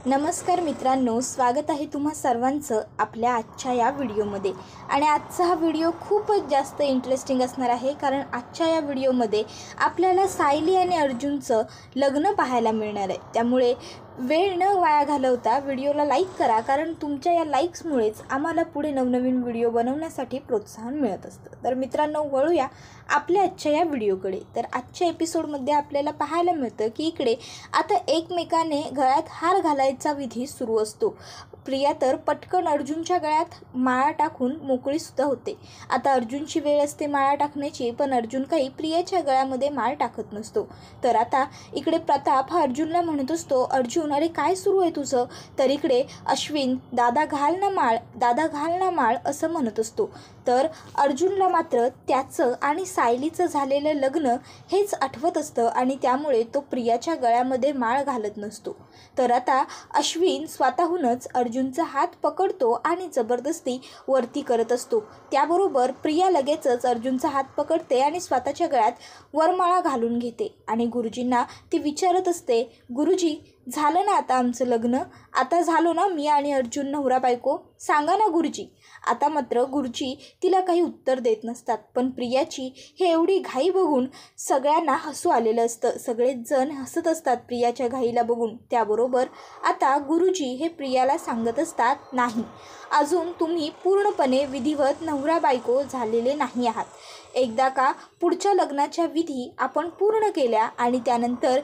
नमस्कार मित्रांनो, स्वागत आहे तुम्हा सर्वांचं आपल्या आजच्या या व्हिडिओमध्ये. आणि आजचा हा व्हिडिओ खूपच जास्त इंटरेस्टिंग असणार आहे, कारण आजच्या या व्हिडिओमध्ये आपल्याला सायली आणि अर्जुनचं लग्न पाहायला मिळणार आहे. त्यामुळे वेळ न वाया घालवता व्हिडिओला लाईक करा, कारण तुमच्या या लाईक्समुळेच आम्हाला पुढे नवनवीन व्हिडिओ बनवण्यासाठी प्रोत्साहन मिळत असतं. तर मित्रांनो, वळूया आपल्या आजच्या या व्हिडिओकडे. तर आजच्या एपिसोडमध्ये आपल्याला पाहायला मिळतं की इकडे आता एकमेकाने गळ्यात हार घालायचा विधी सुरू असतो. प्रिया तर पटकन अर्जुनच्या गळ्यात माळा टाकून मोकळीसुद्धा होते. आता अर्जुनची वेळ असते माळा टाकण्याची, पण अर्जुन काही प्रियाच्या गळ्यामध्ये माळ टाकत नसतो. तर आता इकडे प्रताप हा अर्जुनला म्हणत असतो, अर्जुन अरे काय सुरू आहे तुझं? तर इकडे अश्विन दादा घाल ना माळ, दादा घाल ना माळ असं म्हणत असतो. तर अर्जुनला मात्र त्याचं आणि सायलीचं झालेलं लग्न हेच आठवत असतं आणि त्यामुळे तो प्रियाच्या गळ्यामध्ये माळ घालत नसतो. तर आता अश्विन स्वतःहूनच अर्जुनचा हात पकडतो आणि जबरदस्ती वरती करत असतो. त्याबरोबर प्रिया लगेचच अर्जुनचा हात पकडते आणि स्वतःच्या गळ्यात वरमाळा घालून घेते आणि गुरुजींना ती विचारत असते, गुरुजी झालं ना आता आमचं लग्न? आता झालो ना मी आणि अर्जुन नवरा बायको? सांगा ना गुरुजी. आता मात्र गुरुजी तिला काही उत्तर देत नसतात. पण प्रियाची हे एवढी घाई बघून सगळ्यांना हसू आलेलं असतं. सगळेच जण हसत असतात प्रियाच्या घाईला बघून. त्याबरोबर आता गुरुजी हे प्रियाला सांगत असतात, नाही, अजून तुम्ही पूर्णपणे विधिवत नवरा बायको झालेले नाही आहात. एकदा का पुढच्या लग्नाच्या विधी आपण पूर्ण केल्या आणि त्यानंतर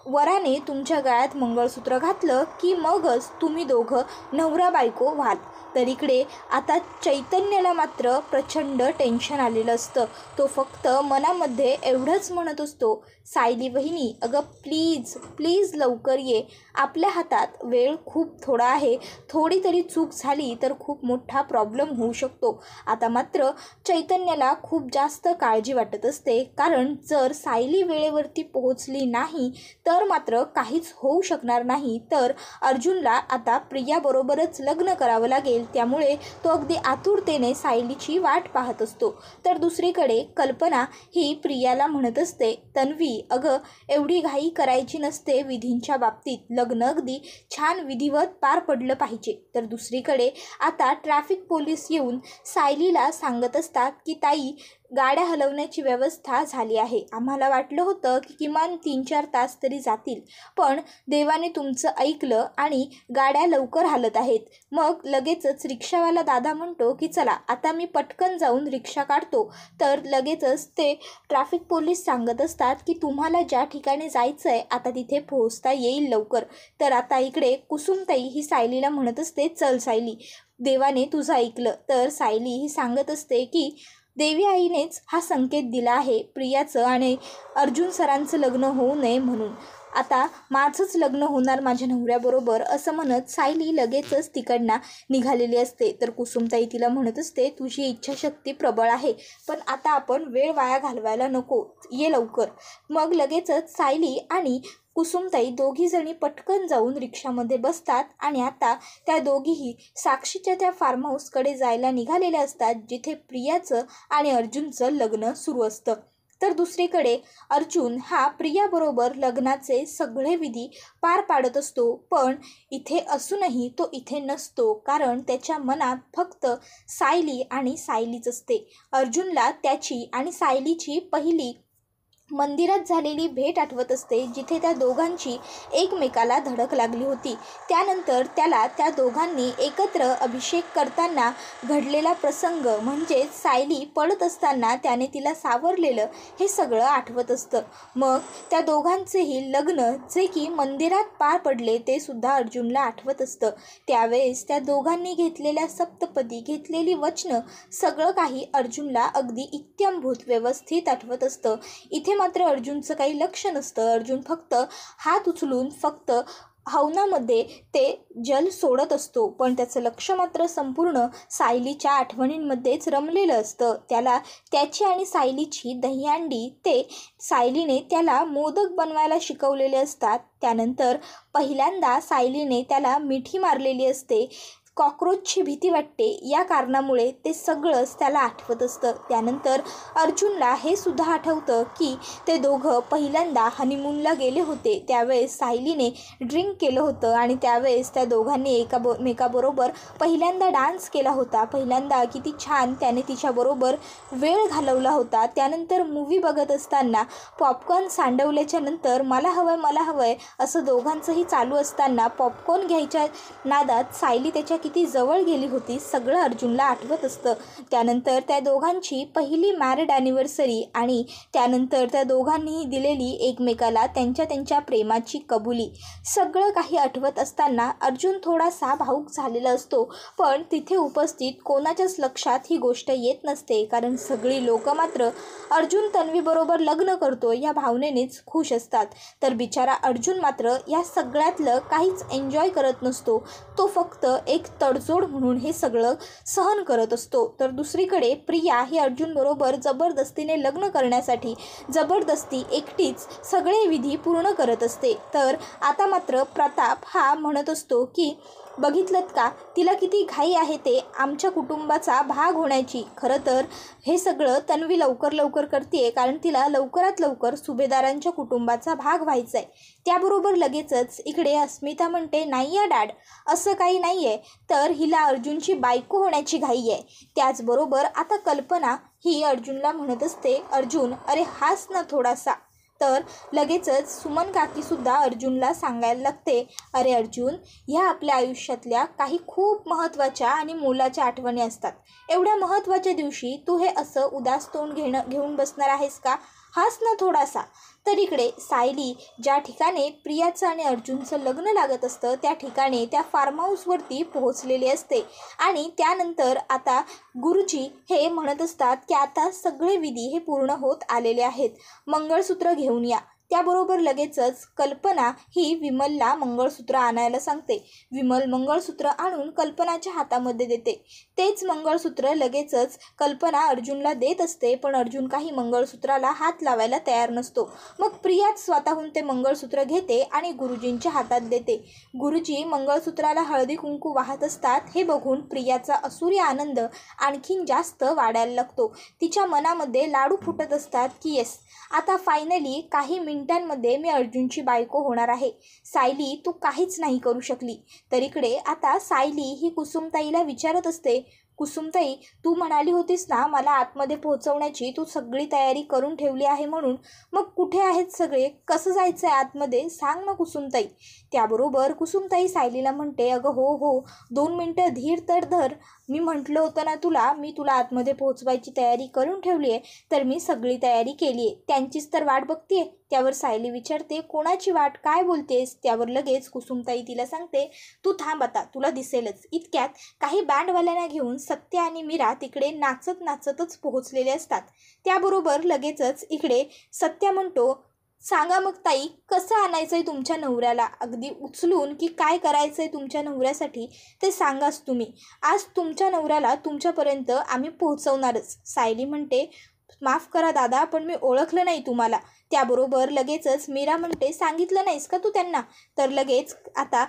वराने तुमच्या गळ्यात मंगळसूत्र घातलं की मगच तुम्ही दोघं नवरा बायको व्हाल. तर इकडे आता चैतन्याला मात्र प्रचंड टेन्शन आलेलं असतं. तो फक्त मनामध्ये एवढंच म्हणत असतो, सायली वहिनी अगं प्लीज प्लीज लवकर ये, आपल्या हातात वेळ खूप थोडा आहे, थोडी तरी चूक झाली तर खूप मोठा प्रॉब्लेम होऊ शकतो. आता मात्र चैतन्याला खूप जास्त काळजी वाटत असते, कारण जर सायली वेळेवरती पोहोचली नाही तर मात्र काहीच होऊ शकणार नाही. तर अर्जुनला आता प्रियाबरोबरच लग्न करावं लागेल. त्यामुळे तो अगदी आतुरतेने सायलीची वाट पाहत असतो. तर दुसरीकडे कल्पना ही प्रियाला म्हणत असते, तन्वी अगं एवढी घाई करायची नसते विधींच्या बाबतीत, लग्न अगदी छान विधिवत पार पडलं पाहिजे. तर दुसरीकडे आता ट्रॅफिक पोलीस येऊन सायलीला सांगत असतात की ताई, गाड्या हलवण्याची व्यवस्था झाली आहे. आम्हाला वाटलं होतं की किमान 3-4 तास तरी जातील, पण देवाने तुमचं ऐकलं आणि गाड्या लवकर हलत आहेत. मग लगेचच रिक्षावाला दादा म्हणतो की चला आता मी पटकन जाऊन रिक्षा काढतो. तर लगेचच ते ट्रॅफिक पोलीस सांगत असतात की तुम्हाला ज्या ठिकाणी जायचं आहे आता तिथे पोहोचता येईल लवकर. तर आता इकडे कुसुमताई ही सायलीला म्हणत असते, चल सायली, देवाने तुझं ऐकलं. तर सायली ही सांगत असते की देवी आईनेच हा संकेत दिला आहे प्रियाचं आणि अर्जुन सरांचं लग्न होऊ नये म्हणून. आता माझंच लग्न होणार माझ्या नवऱ्याबरोबर असं म्हणत सायली लगेचच तिकडनं निघालेली असते. तर कुसुमताई तिला म्हणत असते, तुझी इच्छाशक्ती प्रबळ आहे, पण आता आपण वेळ वाया घालवायला नको, ये लवकर. मग लगेचच सायली आणि कुसुमताई दोघीजणी पटकन जाऊन रिक्षामध्ये बसतात आणि आता त्या दोघीही साक्षीच्या त्या फार्म हाऊसकडे जायला निघालेल्या असतात, जिथे प्रियाचं आणि अर्जुनचं लग्न सुरू असतं. तर दुसरीकडे अर्जुन हा प्रियाबरोबर लग्नाचे सगळे विधी पार पाडत असतो, पण इथे असूनही तो इथे नसतो, कारण त्याच्या मनात फक्त सायली आणि सायलीच असते. अर्जुनला त्याची आणि सायलीची पहिली मंदिरात झालेली भेट आठवत असते, जिथे त्या दोघांची एकमेकाला धडक लागली होती. त्यानंतर त्याला त्या दोघांनी एकत्र अभिषेक करताना घडलेला प्रसंग, म्हणजे सायली पडत असताना त्याने तिला सावरलेलं, हे सगळं आठवत असतं. मग त्या दोघांचेही लग्न जे की मंदिरात पार पडले ते सुद्धा अर्जुनला आठवत असतं. त्यावेळेस त्या दोघांनी घेतलेल्या सप्तपदी, घेतलेली वचनं, सगळं काही अर्जुनला अगदी इत्थंभूत व्यवस्थित आठवत असतं. इथे मात्र अर्जुनचं काही लक्ष नसतं. अर्जुन फक्त हात उचलून फक्त हवनामध्ये ते जल सोडत असतो, पण त्याचं लक्ष मात्र संपूर्ण सायलीच्या आठवणींमध्येच रमलेलं असतं. त्याला त्याची आणि सायलीची दहीहंडी, ते सायलीने त्याला मोदक बनवायला शिकवलेले असतात. त्यानंतर पहिल्यांदा सायलीने त्याला मिठी मारलेली असते. कॉक्रोचची भीती वाटते या कारणामुळे ते सगळंच त्याला आठवत असतं. त्यानंतर अर्जुनला हे सुद्धा आठवतं की ते दोघं पहिल्यांदा हनीमूनला गेले होते, त्यावेळेस सायलीने ड्रिंक केलं होतं आणि त्यावेळेस त्या दोघांनी एकाबरोबर पहिल्यांदा डान्स केला होता. पहिल्यांदा किती छान त्याने तिच्याबरोबर वेळ घालवला होता. त्यानंतर मूव्ही बघत असताना पॉपकॉर्न सांडवल्याच्या नंतर मला हवंय असं दोघांचंही चालू असताना पॉपकॉर्न घ्यायच्या नादात सायली त्याच्या किती जवळ गेली होती, सगळं अर्जुनला आठवत असतं. त्यानंतर त्या दोघांची पहिली मॅरिड ॲनिव्हर्सरी आणि त्यानंतर त्या दोघांनीही दिलेली एकमेकाला त्यांच्या प्रेमाची कबुली, सगळं काही आठवत असताना अर्जुन थोडासा भावूक झालेला असतो. पण तिथे उपस्थित कोणाच्याच लक्षात ही गोष्ट येत नसते, कारण सगळी लोक मात्र अर्जुन तन्वीबरोबर लग्न करतो या भावनेनेच खुश असतात. तर बिचारा अर्जुन मात्र या सगळ्यातलं काहीच एन्जॉय करत नसतो. तो फक्त एक तडजोड म्हणून हे सगळं सहन करत असतो. तर दुसरीकडे प्रिया ही अर्जुनबरोबर जबरदस्तीने लग्न करण्यासाठी जबरदस्ती एकटीच सगळे विधी पूर्ण करत असते. तर आता मात्र प्रताप हा म्हणत असतो की बघितलंत का, तिला किती घाई आहे ते आमच्या कुटुंबाचा भाग होण्याची. खरं तर हे सगळं तन्वी लवकर करते कारण तिला लवकरात लवकर सुभेदारांच्या कुटुंबाचा भाग व्हायचा आहे. त्याबरोबर लगेचच इकडे अस्मिता म्हणते नाही या डॅड, असं काही नाही आहे, तर हिला अर्जुनची बायको होण्याची घाई आहे. त्याचबरोबर आता कल्पना ही अर्जुनला म्हणत असते, अर्जुन अरे हास ना थोडासा. तर लगेचच सुमन काकीसुद्धा अर्जुनला सांगायला लागते, अरे अर्जुन, ह्या आपल्या आयुष्यातल्या काही खूप महत्त्वाच्या आणि मोलाच्या आठवणी असतात. एवढ्या महत्त्वाच्या दिवशी तू हे असं उदास तोंड घेऊन बसणार आहेस का, हास ना थोडासा. तर इकडे सायली ज्या ठिकाणी प्रियाचं आणि अर्जुनचं लग्न लागत असतं त्या ठिकाणी त्या फार्म हाऊसवरती पोहोचलेली असते आणि त्यानंतर आता गुरुजी हे म्हणत असतात की आता सगळे विधी हे पूर्ण होत आलेले आहेत, मंगळसूत्र घेऊन या. त्याबरोबर लगेचच कल्पना ही विमलला मंगळसूत्र आणायला सांगते. विमल मंगळसूत्र आणून कल्पनाच्या हातामध्ये देते. तेच मंगळसूत्र लगेचच कल्पना अर्जुनला देत असते, पण अर्जुन काही मंगळसूत्राला हात लावायला तयार नसतो. मग प्रियाच स्वतःहून ते मंगळसूत्र घेते आणि गुरुजींच्या हातात देते. गुरुजी मंगळसूत्राला हळदी कुंकू वाहत असतात. हे बघून प्रियाचा असुरी आनंद आणखीन जास्त वाढायला लागतो. तिच्या मनामध्ये लाडू फुटत असतात की येस, आता फायनली काही मिनिटांमध्ये मी अर्जुनची बायको होणार आहे. सायली तू काहीच नाही करू शकली. तर इकडे आता सायली ही कुसुमताईला विचारत असते, कुसुमताई तू म्हणाली होतीस ना मला आतमध्ये पोहोचवण्याची, तू सगळी तयारी करून ठेवली आहे म्हणून, मग कुठे आहेत सगळे, कसं जायचं आहे आतमध्ये, सांग ना कुसुमताई. त्याबरोबर कुसुमताई सायलीला म्हणते, अगं हो 2 मिनटं धीर तर धर, मी म्हटलं होतं ना तुला, मी तुला आतमध्ये पोहोचवायची तयारी करून ठेवली आहे, तर मी सगळी तयारी केली आहे, त्यांचीच तर वाट बघते. त्यावर सायली विचारते, कोणाची वाट, काय बोलतेस. त्यावर लगेच कुसुमताई तिला सांगते, तू थांब आता, तुला दिसेलच. इतक्यात काही बँडवाल्यांना घेऊन सत्य आणि मीरा तिकडे नाचतच पोहोचलेले असतात. त्याबरोबर लगेचच इकडे सत्य म्हणतो, सांगा मग ताई, कसं आणायचं आहे तुमच्या नवऱ्याला, अगदी उचलून की काय करायचं आहे तुमच्या नवऱ्यासाठी ते सांगाच तुम्ही. आज तुमच्या नवऱ्याला तुमच्यापर्यंत आम्ही पोहोचवणारच. सायली म्हणते, माफ करा दादा, पण मी ओळखलं नाही तुम्हाला. त्याबरोबर लगेचच मीरा म्हणते, सांगितलं नाहीस का तू त्यांना. तर लगेच आता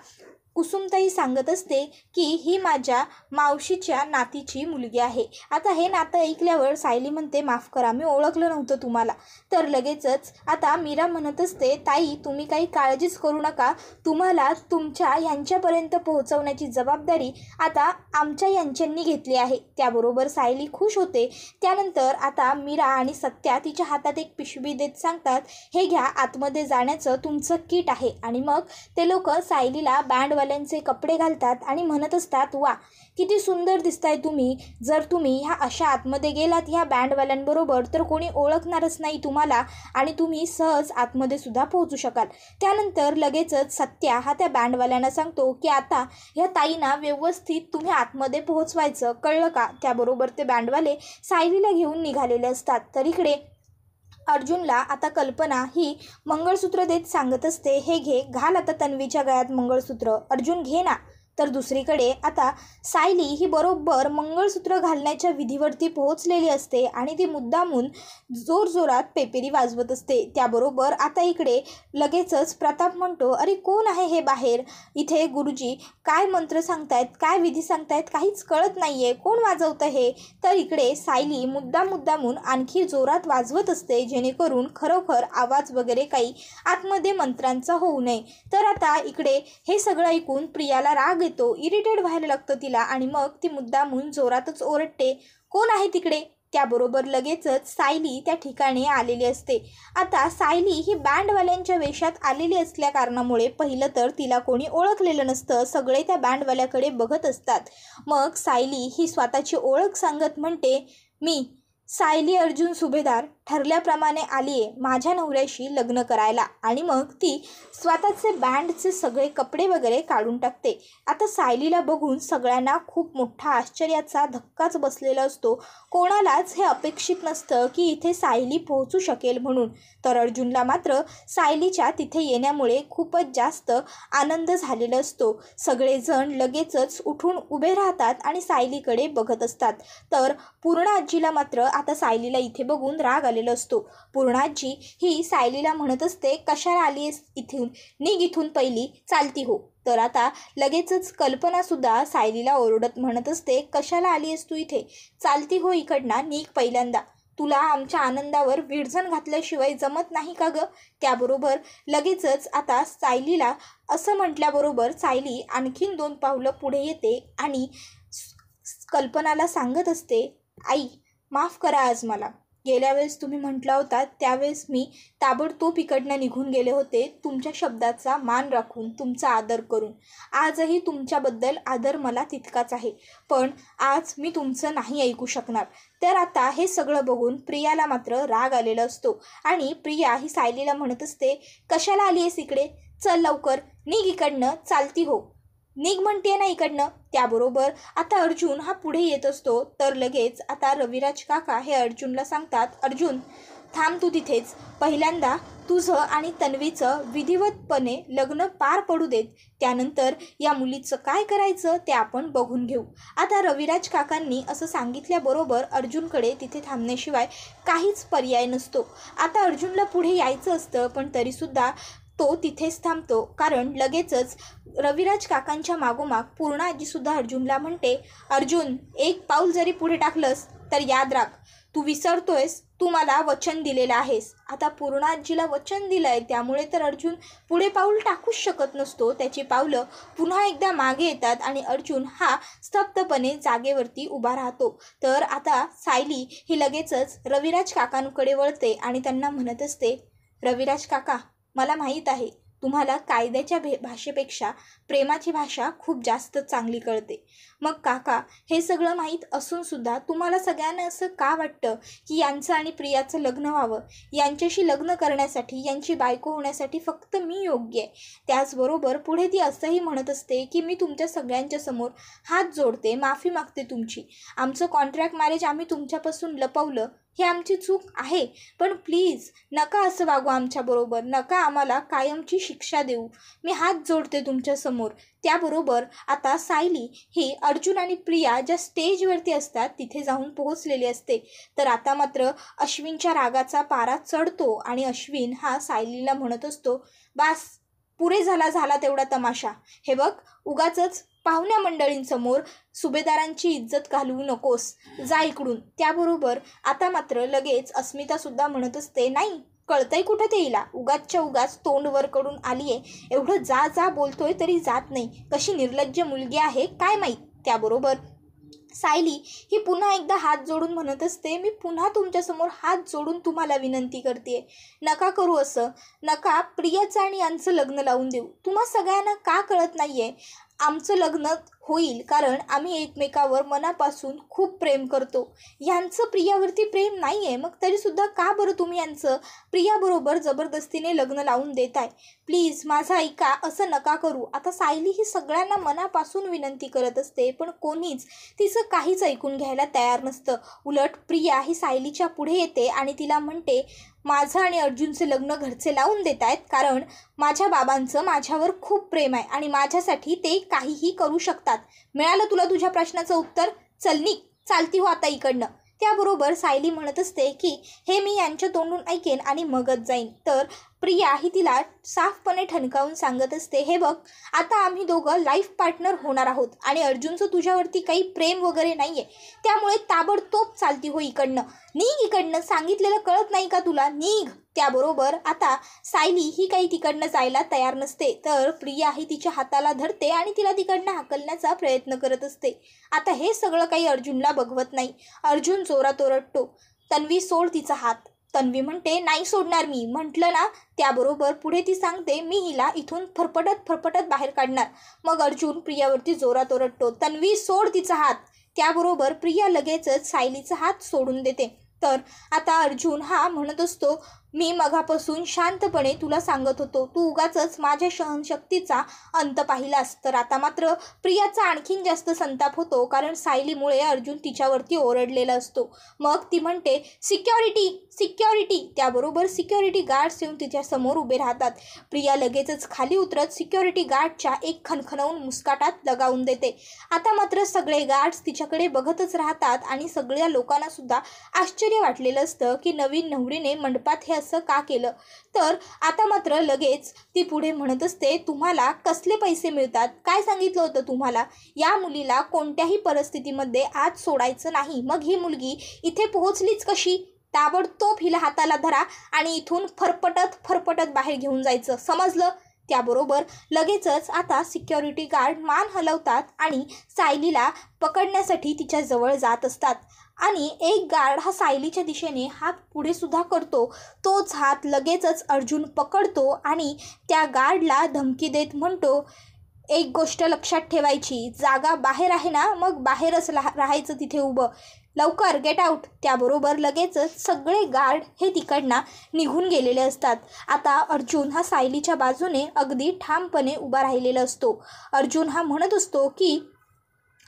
कुसुमताई सांगत असते की ही माझ्या मावशीच्या नातीची मुलगी आहे. आता हे नातं ऐकल्यावर सायली म्हणते, माफ करा, मी ओळखलं नव्हतं तुम्हाला. तर लगेचच आता मीरा म्हणत असते, ताई तुम्ही काही काळजीच करू नका, तुम्हाला तुमच्या यांच्यापर्यंत पोहोचवण्याची जबाबदारी आता आमच्या यांच्यांनी घेतली आहे. त्याबरोबर सायली खुश होते. त्यानंतर आता मीरा आणि सत्या तिच्या हातात एक पिशवी देत सांगतात, हे घ्या, आतमध्ये जाण्याचं तुमचं किट आहे. आणि मग ते लोक सायलीला बँडवाल्यांचे कपडे घालतात आणि म्हणत असतात, वा किती सुंदर दिसताय तुम्ही, जर तुम्ही ह्या अशा आतमध्ये गेलात ह्या बँडवाल्यांबरोबर तर कोणी ओळखणारच नाही तुम्हाला आणि तुम्ही सहज आतमध्ये सुद्धा पोहोचू शकाल. त्यानंतर लगेचच सत्या हा त्या बँडवाल्यांना सांगतो की आता ह्या ताईंना व्यवस्थित तुम्ही आतमध्ये पोहोचवायचं, कळलं का. त्याबरोबर ते बँडवाले सायलीला घेऊन निघालेले असतात. तर इकडे अर्जुनला आता कल्पना ही मंगळसूत्र देत सांगत असते, हे घे, घाल आता तन्वीच्या गळ्यात मंगळसूत्र, अर्जुन घे ना. तर दुसरीकडे आता सायली ही बरोबर मंगळसूत्र घालण्याच्या विधीवरती पोहोचलेली असते आणि ती मुद्दामून जोरजोरात पेपेरी वाजवत असते. त्याबरोबर आता इकडे लगेचच प्रताप म्हणतो, अरे कोण आहे हे बाहेर? इथे गुरुजी काय मंत्र सांगतायत, काय विधी सांगतायत, काहीच कळत नाही आहे, कोण वाजवतं हे? तर इकडे सायली मुद्दामून आणखी जोरात वाजवत असते, जेणेकरून खरोखर आवाज वगैरे काही आतमध्ये मंत्रांचा होऊ नये. तर आता इकडे हे सगळं ऐकून प्रियाला राग येतो, इरिटेट व्हायला लागतं तिला आणि मग ती मुद्दामून जोरातच ओरडते, कोण आहे तिकडे? त्याबरोबर लगेचच सायली त्या ठिकाणी आलेली असते. आता सायली ही बँडवाल्यांच्या वेशात आलेली असल्या कारणामुळे पहिलं तर तिला कोणी ओळखलेलं नसतं, सगळे त्या बँडवाल्याकडे बघत असतात. मग सायली ही स्वतःची ओळख सांगत म्हणते, मी सायली अर्जुन सुभेदार ठरल्याप्रमाणे आली आहे माझ्या नवऱ्याशी लग्न करायला. आणि मग ती स्वतःचे बँडचे सगळे कपडे वगैरे काढून टाकते. आता सायलीला बघून सगळ्यांना खूप मोठा आश्चर्याचा धक्काच बसलेला असतो. कोणालाच हे अपेक्षित नसतं की इथे सायली पोहोचू शकेल म्हणून. तर अर्जुनला मात्र सायलीच्या तिथे येण्यामुळे खूपच जास्त आनंद झालेला असतो. सगळेजण लगेचच उठून उभे राहतात आणि सायलीकडे बघत असतात. तर पूर्णा आजीला मात्र आता सायलीला इथे बघून राग आलेला असतो. पूर्णाजी ही सायलीला म्हणत असते, कशाला आली आहेस इथून, निघ इथून पहिली, चालती हो. तर आता लगेचच कल्पनासुद्धा सायलीला ओरडत म्हणत असते, कशाला आली आहेस तू इथे, चालती हो इकडनं, निघ पहिल्यांदा, तुला आमच्या आनंदावर विरजण घातल्याशिवाय जमत नाही का गं? त्याबरोबर लगेचच आता सायलीला असं म्हटल्याबरोबर सायली आणखीन 2 पावलं पुढे येते आणि कल्पनाला सांगत असते, आई माफ करा आज मला. गेल्या वेळेस तुम्ही म्हटला होता त्यावेळेस मी ताबडतोब इकडनं निघून गेले होते, तुमच्या शब्दाचा मान राखून, तुमचा आदर करून. आजही तुमच्याबद्दल आदर मला तितकाच आहे, पण आज मी तुमचं नाही ऐकू शकणार. तर आता हे सगळं बघून प्रियाला मात्र राग आलेला असतो आणि प्रिया ही सायलीला म्हणत असते, कशाला आली आहेस इकडे, चल लवकर, निघ इकडनं, चालती हो, निघ म्हणते ना इकडनं. त्याबरोबर आता अर्जुन हा पुढे येत असतो. तर लगेच आता रविराज काका हे अर्जुनला सांगतात, अर्जुन थांब तू तिथेच, पहिल्यांदा तुझं आणि तन्वीचं विधिवतपणे लग्न पार पडू देत, त्यानंतर या मुलीचं काय करायचं ते आपण बघून घेऊ. आता रविराज काकांनी असं सांगितल्याबरोबर अर्जुनकडे तिथे थांबण्याशिवाय काहीच पर्याय नसतो. आता अर्जुनला पुढे यायचं असतं, पण तरीसुद्धा तो तिथेच थांबतो, कारण लगेचच रविराज काकांच्या मागोमाग पूर्णा आजीसुद्धा अर्जुनला म्हणते, अर्जुन एक पाऊल जरी पुढे टाकलंस तर याद राख, तू विसरतोयस, तू मला वचन दिलेलं आहेस. आता पूर्णा आजीला वचन दिलं आहे, त्यामुळे तर अर्जुन पुढे पाऊल टाकूच शकत नसतो. त्याची पावलं पुन्हा एकदा मागे येतात आणि अर्जुन हा स्तब्धपणे जागेवरती उभा राहतो. तर आता सायली ही लगेचच रविराज काकांकडे वळते आणि त्यांना म्हणत असते, रविराज काका, मला माहीत आहे तुम्हाला कायद्याच्या भाषेपेक्षा प्रेमाची भाषा खूप जास्त चांगली कळते. मग काका, हे सगळं माहीत असूनसुद्धा तुम्हाला सगळ्यांना असं का वाटतं की यांचं आणि प्रियाचं लग्न व्हावं, यांच्याशी लग्न करण्यासाठी, यांची बायको होण्यासाठी फक्त मी योग्य आहे. त्याचबरोबर पुढे ती असंही म्हणत असते की मी तुमच्या सगळ्यांच्या समोर हात जोडते, माफी मागते तुमची, आमचं कॉन्ट्रॅक्ट मॅरेज आम्ही तुमच्यापासून लपवलं, हे आमची चूक आहे, पण प्लीज नका असं वागू आमच्याबरोबर, नका आम्हाला कायमची शिक्षा देऊ, मी हात जोडते तुमच्यासमोर. त्याबरोबर आता सायली ही अर्जुन आणि प्रिया ज्या स्टेजवरती असतात तिथे जाऊन पोहोचलेली असते. तर आता मात्र अश्विनच्या रागाचा पारा चढतो आणि अश्विन हा सायलीला म्हणत असतो, बास, पुरे झाला तेवढा तमाशा, हे बघ उगाचच पाहुण्या मंडळींसमोर सुभेदारांची इज्जत घालवू नकोस, जा इकडून. त्याबरोबर आता मात्र लगेच अस्मितासुद्धा म्हणत असते, नाही कळतंय कुठं ते हिला, उगाचच्या उगाच तोंड वर कडून आली आहे, एवढं जा जा बोलतोय तरी जात नाही, कशी निर्लज्ज मुलगी आहे काय माहीत. त्याबरोबर सायली ही पुन्हा एकदा हात जोडून म्हणत असते, मी पुन्हा तुमच्यासमोर हात जोडून तुम्हाला विनंती करते, नका करू असं, नका प्रियाचं आणि यांचं लग्न लावून देऊ. तुम्हा सगळ्यांना का कळत नाही आहे, आमचं लग्न होईल कारण आम्ही एकमेकावर मनापासून खूप प्रेम करतो, यांचं प्रियावरती प्रेम नाही आहे, मग तरीसुद्धा का बरं तुम्ही यांचं प्रियाबरोबर जबरदस्तीने लग्न लावून देताय. प्लीज माझं ऐका, असं नका करू. आता सायली ही सगळ्यांना मनापासून विनंती करत असते, पण कोणीच तिचं काहीच ऐकून घ्यायला तयार नसतं. उलट प्रिया ही सायलीच्या पुढे येते आणि तिला म्हणते, माझं आणि अर्जुनचे लग्न घरचे लावून देत आहेत, कारण माझ्या बाबांचं माझ्यावर खूप प्रेम आहे आणि माझ्यासाठी ते काहीही करू शकतात. मिळालं तुला तुझ्या प्रश्नाचं उत्तर? चल निघ, चालती हो आता इकडनं. त्याबरोबर सायली म्हणत असते की हे मी यांच्या तोंडून ऐकेन आणि मगच जाईन. तर प्रिया ही तिला साफपणे ठणकावून सांगत असते, हे बघ, आता आम्ही दोघं लाईफ पार्टनर होणार आहोत आणि अर्जुनचं तुझ्यावरती काही प्रेम वगैरे नाही आहे, त्यामुळे ताबडतोब चालती हो इकडनं. निघ इकडनं, सांगितलेलं कळत नाही का तुला? निघ. त्याबरोबर आता सायली ही काही तिकडनं जायला तयार नसते, तर प्रिया ही तिच्या हाताला धरते आणि तिला तिकडनं हाकलण्याचा प्रयत्न करत असते. आता हे सगळं काही अर्जुनला बघवत नाही. अर्जुन जोरात ओरडतो, तन्वी सोड तिचा हात. तन्वी म्हणते, नाही सोडणार मी, म्हटलं ना. त्याबरोबर पुढे ती सांगते, मी हिला इथून फरफटत बाहेर काढणार. मग अर्जुन प्रियावरती जोरात ओरडतो, तन्वी सोड तिचा हात. त्याबरोबर प्रिया लगेचच सायलीचा हात सोडून देते. तर आता अर्जुन हा म्हणत असतो, मी मगापासून शांतपणे तुला सांगत होतो, तू उगाचच माझ्या सहनशक्तीचा अंत पाहिलास. तर आता मात्र प्रियाचा आणखीन जास्त संताप होतो, कारण सायलीमुळे अर्जुन तिच्यावरती ओरडलेला असतो. मग ती म्हणते, सिक्युरिटी सिक्युरिटी. त्याबरोबर सिक्युरिटी गार्ड्स येऊन तिच्यासमोर उभे राहतात. प्रिया लगेचच खाली उतरत सिक्युरिटी गार्डच्या एक खणखणवून मुस्काटात लगावून देते. आता मात्र सगळे गार्ड्स तिच्याकडे बघतच राहतात आणि सगळ्या लोकांना सुद्धा आश्चर्य वाटलेलं असतं की नवीन नवरीने मंडपात हे असं का केलं. तर आता मात्र लगेच ती पुढे म्हणत असते, तुम्हाला कसले पैसे मिळतात? काय सांगितलं होतं तुम्हाला? या मुलीला कोणत्याही परिस्थितीमध्ये आत सोडायचं नाही. मग ही मुलगी इथे पोहोचलीच कशी? ताबडतोब हिला हाताला धरा आणि इथून फरफटत बाहेर घेऊन जायचं, समजलं? त्याबरोबर लगेचच आता सिक्युरिटी गार्ड मान हलवतात आणि सायलीला पकडण्यासाठी तिच्या जवळ जात असतात. आणि एक गार्ड हा सायलीच्या दिशेने हात पुढे सुद्धा करतो. तोच हात लगेचच अर्जुन पकडतो आणि त्या गार्डला धमकी देत म्हणतो, एक गोष्ट लक्षात ठेवायची, जागा बाहेर आहे ना, मग बाहेरच राहायचं तिथे उभं, लवकर गेट आऊट. त्याबरोबर लगेचच सगळे गार्ड हे तिकडनं निघून गेलेले असतात. आता अर्जुन हा सायलीच्या बाजूने अगदी ठामपणे उभा राहिलेला असतो. अर्जुन हा म्हणत असतो की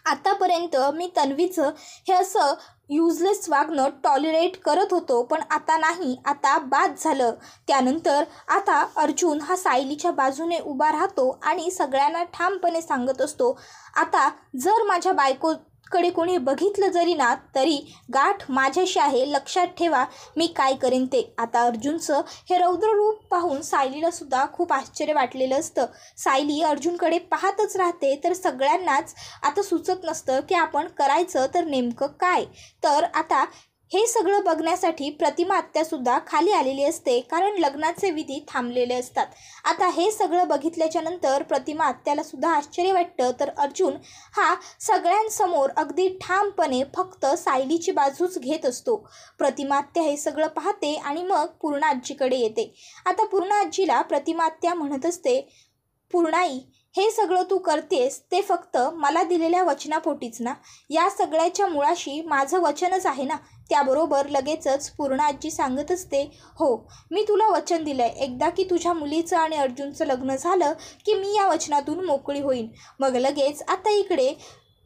आतापर्यंत मी तन्वीचं हे असं युजलेस वागणं टॉलरेट करत होतो, पण आता नाही, आता बाद झालं. त्यानंतर आता अर्जुन हा सायलीच्या बाजूने उभा राहतो आणि सगळ्यांना ठामपणे सांगत असतो, आता जर माझ्या बायकोकडे कोणी बघितलं जरी ना, तरी गाठ माझ्याशी आहे, लक्षात ठेवा मी काय करेन ते. आता अर्जुनचं हे रौद्र रूप पाहून सायलीला सुद्धा खूप आश्चर्य वाटलेलं असतं. सायली अर्जुनकडे पाहतच राहते. तर सगळ्यांनाच आता सुचत नसतं की आपण करायचं तर नेमकं काय. तर आता हे सगळं बघण्यासाठी प्रतिमा आत्यासुद्धा खाली आलेली असते, कारण लग्नाचे विधी थांबलेले असतात. आता हे सगळं बघितल्याच्या नंतर प्रतिमा आत्याला सुद्धा आश्चर्य वाटतं. तर अर्जुन हा सगळ्यांसमोर अगदी ठामपणे फक्त सायलीची बाजूच घेत असतो. प्रतिमा आत्या हे सगळं पाहते आणि मग पूर्णा आजीकडे येते. आता पूर्णा आजीला प्रतिमा आत्या म्हणत असते, पूर्णाई, हे सगळं तू करतेस ते फक्त मला दिलेल्या वचनापोटीच ना? या सगळ्याच्या मुळाशी माझं वचनच आहे ना? त्याबरोबर लगेचच पूर्णा आजी सांगत असते, हो, मी तुला वचन दिलं आहे, एकदा की तुझ्या मुलीचं आणि अर्जुनचं लग्न झालं की मी या वचनातून मोकळी होईन. मग लगेच आता इकडे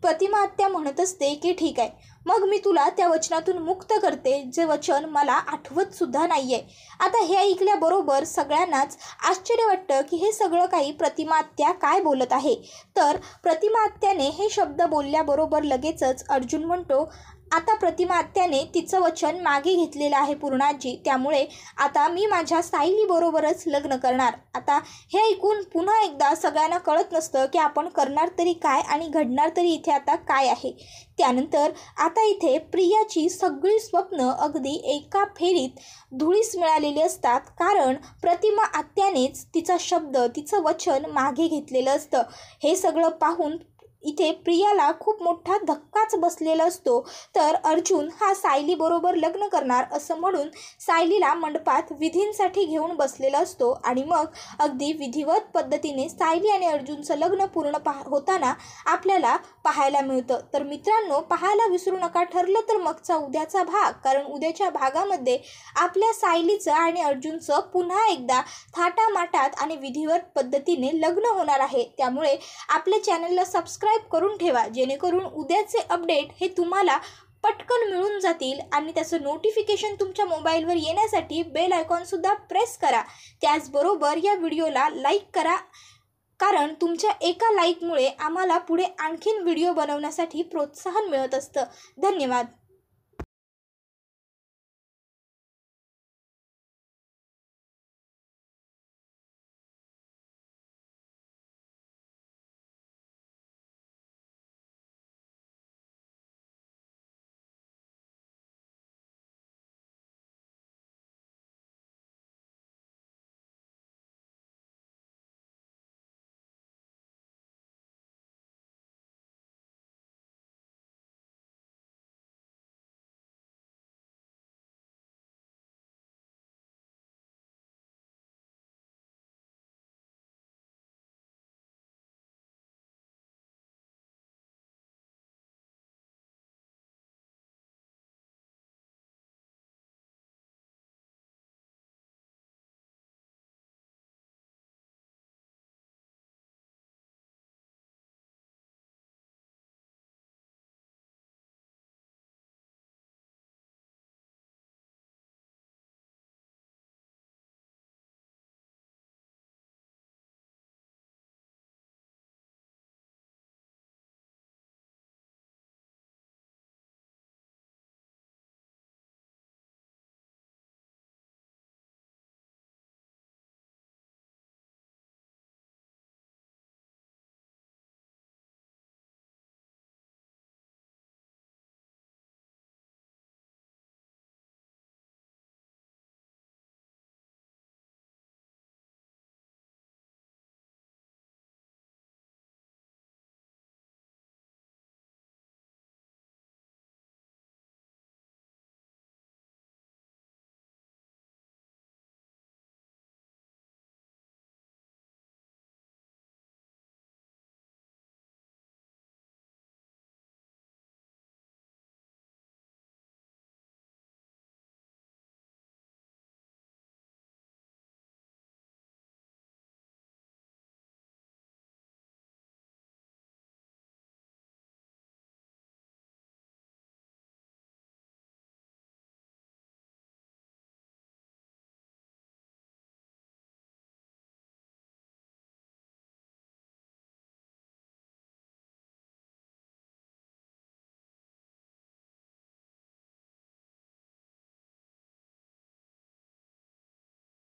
प्रतिमा आत्या म्हणत असते की ठीक आहे, मग मी तुला त्या वचनातून मुक्त करते, जे वचन मला आठवतसुद्धा नाही आहे. आता हे ऐकल्याबरोबर सगळ्यांनाच आश्चर्य वाटतं की हे सगळं काही प्रतिमा आत्या काय बोलत आहे. तर प्रतिमा आत्याने हे शब्द बोलल्याबरोबर लगेचच अर्जुन म्हणतो, आता प्रतिमा आत्याने तिचं वचन मागे घेतलेलं आहे पूर्णाजी, त्यामुळे आता मी माझ्या सायलीबरोबरच लग्न करणार. आता हे ऐकून पुन्हा एकदा सगळ्यांना कळत नसतं की आपण करणार तरी काय आणि घडणार तरी इथे आता काय आहे. त्यानंतर आता इथे प्रियाची सगळी स्वप्न अगदी एका फेरीत धुळीस मिळालेली असतात, कारण प्रतिमा आत्यानेच तिचा शब्द, तिचं वचन मागे घेतलेलं असतं. हे सगळं पाहून इथे प्रियाला खूप मोठा धक्काच बसलेला असतो. तर अर्जुन हा सायलीबरोबर लग्न करणार असं म्हणून सायलीला मंडपात विधींसाठी घेऊन बसलेला असतो आणि मग अगदी विधिवत पद्धतीने सायली आणि अर्जुनचं लग्न पूर्ण होताना आपल्याला पाहायला मिळतं. तर मित्रांनो, पाहायला विसरू नका. ठरलं तर मगचा उद्याचा भाग, कारण उद्याच्या भागामध्ये आपल्या सायलीचं आणि अर्जुनचं पुन्हा एकदा थाटामाटात आणि विधिवत पद्धतीने लग्न होणार आहे. त्यामुळे आपल्या चॅनलला सबस्क्राईब करून ठेवा, जेणेकरून उद्याचे अपडेट हे तुम्हाला पटकन मिळून जातील आणि त्याचं नोटिफिकेशन तुमच्या मोबाईलवर येण्यासाठी बेल आयकॉनसुद्धा प्रेस करा. त्याचबरोबर या व्हिडिओला लाईक करा, कारण तुमच्या एका लाईकमुळे आम्हाला पुढे आणखीन व्हिडिओ बनवण्यासाठी प्रोत्साहन मिळत असतं. धन्यवाद.